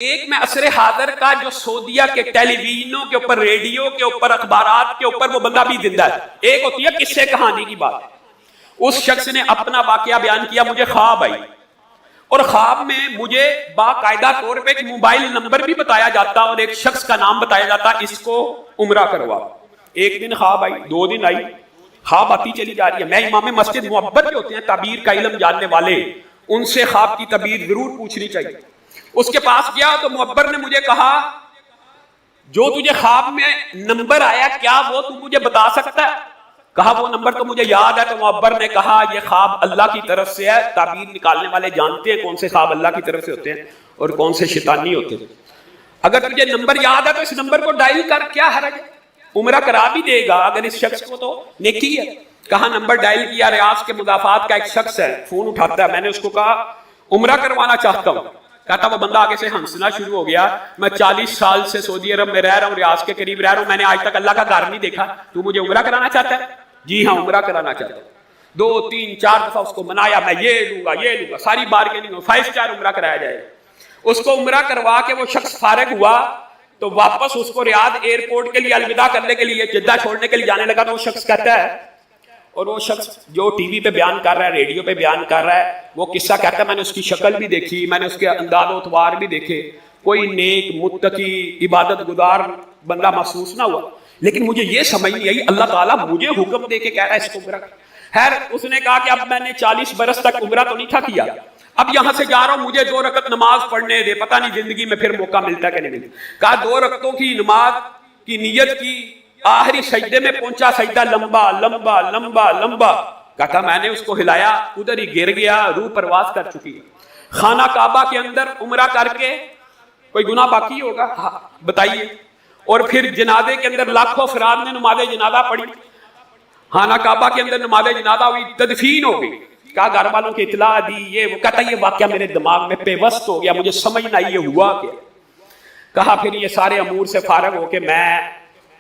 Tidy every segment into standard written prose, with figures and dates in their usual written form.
ایک میں عصر حاضر کا جو سعودیہ کے ٹیلی ویژنوں کے اوپر، ریڈیو کے اوپر، اخبارات کے اوپر وہ بندہ بھی زندہ ہے۔ ایک ہوتی ہے قصے کہانی کی بات۔ اس شخص نے اپنا واقعہ بیان کیا، مجھے خواب آئی اور خواب میں مجھے باقاعدہ طور پہ ایک موبائل نمبر بھی بتایا جاتا اور ایک شخص کا نام بتایا جاتا، اس کو عمرہ کروا۔ ایک دن خواب آئی، 2 دن آئی، خواب آتی چلی جا رہی ہے۔ میں امام مسجد معبر جو ہوتے ہیں تعبیر کا علم جاننے والے، ان سے خواب کی تعبیر ضرور پوچھنی چاہیے۔ اس کے پاس گیا تو معبر نے مجھے کہا، جو تجھے خواب میں نمبر آیا کیا وہ تو مجھے بتا سکتا ہے؟ کہا وہ نمبر تو مجھے یاد ہے۔ تو معبر نے کہا یہ خواب اللہ کی طرف سے ہے، تعبیر نکالنے والے جانتے ہیں کون سے خواب اللہ کی طرف سے ہوتے ہیں اور کون سے شیطانی ہوتے ہیں۔ اگر تجھے نمبر یاد ہے تو اس نمبر کو ڈائل کر، کیا حرج ہے، عمرہ کرا بھی دے گا اگر اس شخص کو تو نیکی ہے۔ کہا نمبر ڈائل کیا، ریاض کے مضافات کا ایک شخص ہے، فون اٹھاتا ہے۔ میں نے اس کو کہا عمرہ کروانا چاہتا ہوں۔ کہتا وہ بندہ آگے سے ہنسنا شروع ہو گیا، میں 40 سال سے سعودی عرب میں رہ رہا ہوں، ریاض کے قریب رہ رہا ہوں، میں نے آج تک اللہ کا گھر نہیں دیکھا، تو مجھے عمرہ کرانا چاہتا ہے؟ جی ہاں عمرہ کرانا چاہتا ہوں۔ 2 3 4 دفعہ اس کو منایا، میں یہ لوں گا یہ لوں گا، ساری بارگیننگ ہو، 5 سٹار عمرہ کرایا جائے۔ اس کو عمرہ کروا کے وہ شخص فارغ ہوا تو واپس اس کو ریاض ایئرپورٹ کے لیے الوداع کرنے کے لیے، جدہ چھوڑنے کے لیے جانے لگا تو وہ شخص کہتا ہے، اور وہ شخص جو ٹی وی پہ بیان کر رہا ہے، ریڈیو پہ بیان کر رہا ہے، وہ قصہ کہتا ہے میں نے اس کی شکل بھی دیکھی، میں نے اس کے انداز و اطوار بھی دیکھے، کوئی نیک متقی عبادت گزار بندہ محسوس نہ ہوا، لیکن مجھے یہ سمجھ نہیں آئی اللہ تعالیٰ مجھے حکم دے کے کہہ رہا ہے اس کو عمرہ۔ خیر اس نے کہا کہ اب میں نے 40 برس تک عمرہ تو نہیں تھا کیا، اب یہاں سے جا رہا ہوں، مجھے 2 رکعت نماز پڑھنے دے، پتہ نہیں زندگی میں پھر موقع ملتا کہ نہیں ملتا۔ کہا 2 رکعتوں کی نماز کی نیت کی، آخری سجدے میں پہنچا، سجدہ لمبا لمبا لمبا لمبا، کہا میں نے اس کو ہلایا، ادھر ہی گر گیا، روح پرواز کر چکی ہے۔ خانہ کعبہ کے اندر عمرہ کر کے کوئی گناہ باقی ہوگا؟ بتائیے۔ اور پھر جنازے کے اندر لاکھوں افراد نے نماز جنازہ پڑھی، خانہ کعبہ کے اندر نماز جنازہ ہوئی، تدفین ہو گئی۔ کہا گھر والوں کی اطلاع دی، یہ وہ، کہتا یہ واقعہ میرے دماغ میں پیوست ہو گیا، مجھے سمجھ نہ آئی یہ ہوا کیا۔ کہا پھر یہ سارے امور سے فارغ ہو کے میں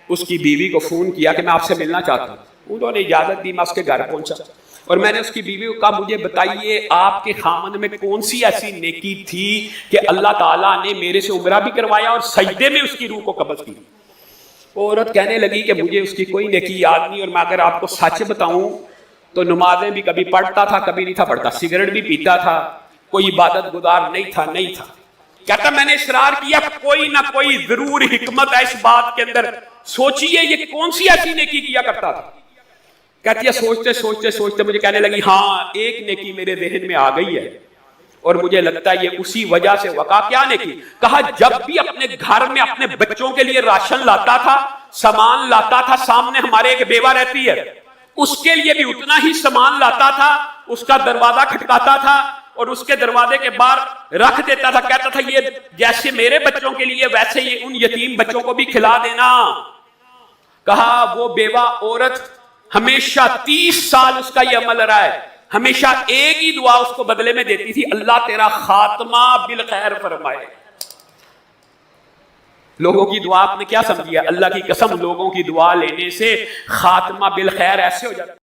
اس کی بیوی کو فون کیا کہ میں آپ سے ملنا چاہتا ہوں۔ انہوں نے اجازت دی، میں اس کے گھر پہنچا اور میں نے اس کی بیوی کو کہا مجھے بتائیے آپ کے خامند میں کون سی ایسی نیکی تھی کہ اللہ تعالیٰ نے میرے سے عمرہ بھی کروایا اور سجدے میں اس کی روح کو قبض کی؟ وہ عورت کہنے لگی کہ مجھے اس کی کوئی نیکی یاد نہیں، اور میں اگر آپ کو سچ بتاؤں تو نمازیں بھی کبھی پڑھتا تھا کبھی نہیں تھا پڑھتا، سگریٹ بھی پیتا تھا، کوئی عبادت گزار نہیں تھا۔ کہتا میں نے اصرار کیا کوئی نہ کوئی ضرور حکمت ہے اس بات کے اندر، سوچئے یہ کون سی ایسی نیکی کیا کرتا تھا؟ کہتی ہے سوچتے مجھے کہنے لگی ہاں ایک نیکی میرے ذہن میں آ گئی ہے اور مجھے لگتا ہے یہ اسی وجہ سے وقع۔ کیا نیکی؟ کہا جب بھی اپنے گھر میں اپنے بچوں کے لیے راشن لاتا تھا، سامان لاتا تھا، سامنے ہمارے ایک بیوہ رہتی ہے، اس کے لیے بھی اتنا ہی سامان لاتا تھا، اس کا دروازہ کھٹکاتا تھا اور اس کے دروازے کے باہر رکھ دیتا تھا، کہتا تھا یہ جیسے میرے بچوں کے لیے ویسے یہ ان یتیم بچوں کو بھی کھلا دینا۔ کہا وہ بیوہ عورت ہمیشہ 30 سال اس کا یہ عمل رہا ہے، ہمیشہ ایک ہی دعا اس کو بدلے میں دیتی تھی، اللہ تیرا خاتمہ بالخیر فرمائے۔ لوگوں کی دعا آپ نے کیا سمجھی ہے؟ اللہ کی قسم لوگوں کی دعا لینے سے خاتمہ بالخیر ایسے ہو جاتا ہے۔